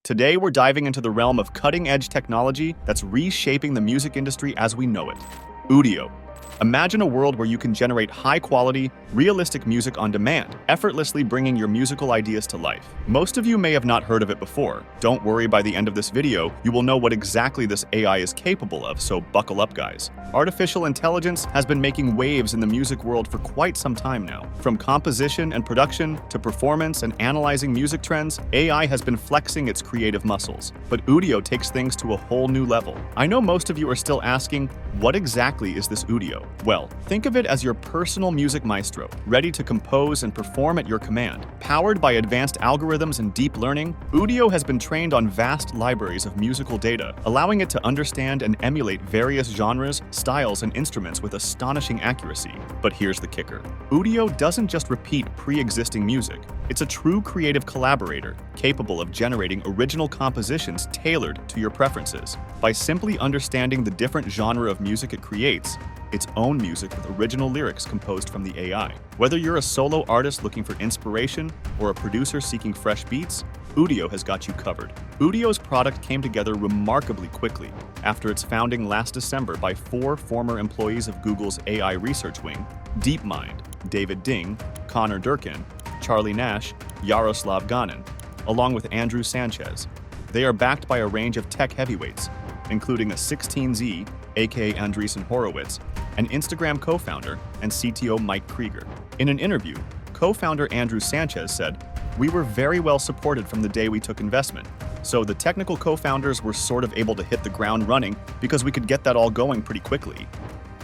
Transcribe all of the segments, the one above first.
Today, we're diving into the realm of cutting-edge technology that's reshaping the music industry as we know it. Udio. Imagine a world where you can generate high-quality, realistic music on demand, effortlessly bringing your musical ideas to life. Most of you may have not heard of it before. Don't worry, by the end of this video, you will know what exactly this AI is capable of, so buckle up, guys. Artificial intelligence has been making waves in the music world for quite some time now. From composition and production to performance and analyzing music trends, AI has been flexing its creative muscles. But Udio takes things to a whole new level. I know most of you are still asking, what exactly is this Udio? Well, think of it as your personal music maestro, ready to compose and perform at your command. Powered by advanced algorithms and deep learning, Udio has been trained on vast libraries of musical data, allowing it to understand and emulate various genres, styles, and instruments with astonishing accuracy. But here's the kicker. Udio doesn't just repeat pre-existing music. It's a true creative collaborator, capable of generating original compositions tailored to your preferences. By simply understanding the different genre of music it creates, its own music with original lyrics composed from the AI. Whether you're a solo artist looking for inspiration or a producer seeking fresh beats, Udio has got you covered. Udio's product came together remarkably quickly after its founding last December by 4 former employees of Google's AI research wing, DeepMind, David Ding, Connor Durkin, Charlie Nash, Yaroslav Ganin, along with Andrew Sanchez. They are backed by a range of tech heavyweights, including a 16Z, aka Andreessen Horowitz, and Instagram co-founder and CTO Mike Krieger. In an interview, co-founder Andrew Sanchez said, "We were very well supported from the day we took investment, so the technical co-founders were sort of able to hit the ground running because we could get that all going pretty quickly.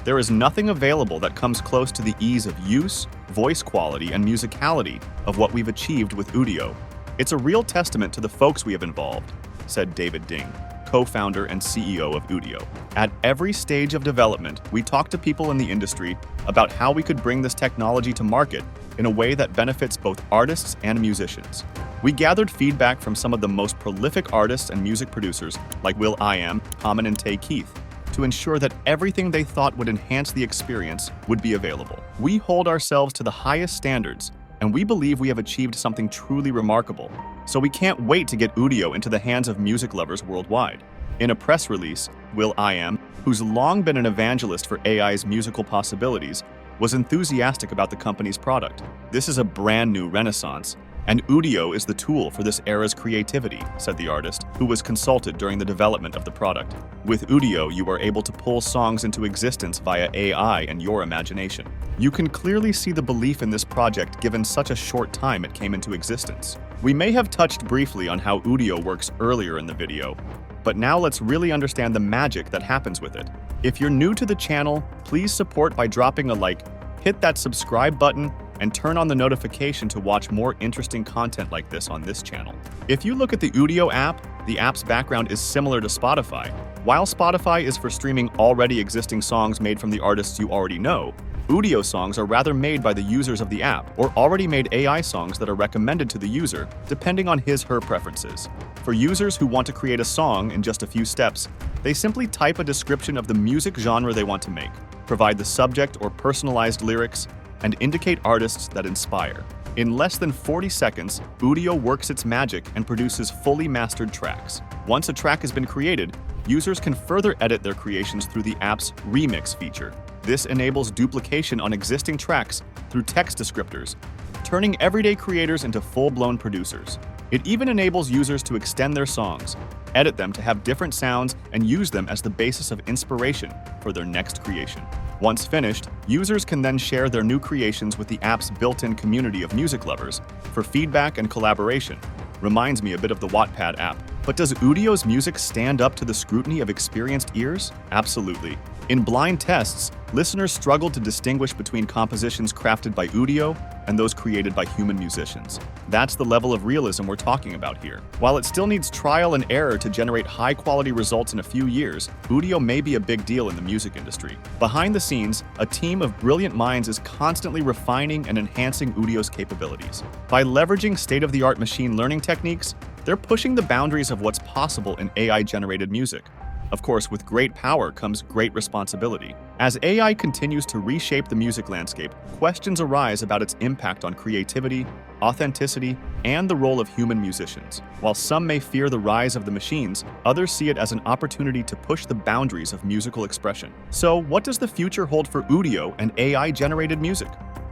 There is nothing available that comes close to the ease of use, voice quality, and musicality of what we've achieved with Udio. It's a real testament to the folks we have involved," said David Ding, co-founder and CEO of Udio. "At every stage of development, we talked to people in the industry about how we could bring this technology to market in a way that benefits both artists and musicians. We gathered feedback from some of the most prolific artists and music producers like will.i.am, Common, and Tay Keith to ensure that everything they thought would enhance the experience would be available. We hold ourselves to the highest standards, and we believe we have achieved something truly remarkable. So we can't wait to get Udio into the hands of music lovers worldwide." In a press release, will.i.am, who's long been an evangelist for AI's musical possibilities, was enthusiastic about the company's product. "This is a brand new renaissance, and Udio is the tool for this era's creativity," said the artist, who was consulted during the development of the product. "With Udio, you are able to pull songs into existence via AI and your imagination. You can clearly see the belief in this project given such a short time it came into existence." We may have touched briefly on how Udio works earlier in the video, but now let's really understand the magic that happens with it. If you're new to the channel, please support by dropping a like, hit that subscribe button, and turn on the notification to watch more interesting content like this on this channel. If you look at the Udio app, the app's background is similar to Spotify. While Spotify is for streaming already existing songs made from the artists you already know, Udio songs are rather made by the users of the app or already made AI songs that are recommended to the user depending on his/her preferences. For users who want to create a song in just a few steps, they simply type a description of the music genre they want to make, provide the subject or personalized lyrics, and indicate artists that inspire. In less than 40 seconds, Udio works its magic and produces fully mastered tracks. Once a track has been created, users can further edit their creations through the app's remix feature. This enables duplication on existing tracks through text descriptors, turning everyday creators into full-blown producers. It even enables users to extend their songs, edit them to have different sounds, and use them as the basis of inspiration for their next creation. Once finished, users can then share their new creations with the app's built-in community of music lovers for feedback and collaboration. Reminds me a bit of the Wattpad app. But does Udio's music stand up to the scrutiny of experienced ears? Absolutely. In blind tests, listeners struggled to distinguish between compositions crafted by Udio and those created by human musicians. That's the level of realism we're talking about here. While it still needs trial and error to generate high-quality results in a few years, Udio may be a big deal in the music industry. Behind the scenes, a team of brilliant minds is constantly refining and enhancing Udio's capabilities. By leveraging state-of-the-art machine learning techniques, they're pushing the boundaries of what's possible in AI-generated music. Of course, with great power comes great responsibility. As AI continues to reshape the music landscape, questions arise about its impact on creativity, authenticity, and the role of human musicians. While some may fear the rise of the machines, others see it as an opportunity to push the boundaries of musical expression. So, what does the future hold for Udio and AI-generated music?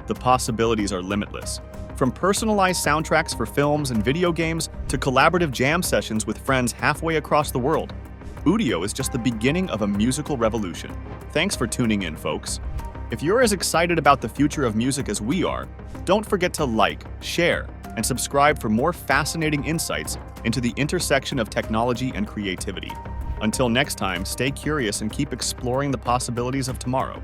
The possibilities are limitless. From personalized soundtracks for films and video games to collaborative jam sessions with friends halfway across the world, Udio is just the beginning of a musical revolution. Thanks for tuning in, folks. If you're as excited about the future of music as we are, don't forget to like, share, and subscribe for more fascinating insights into the intersection of technology and creativity. Until next time, stay curious and keep exploring the possibilities of tomorrow.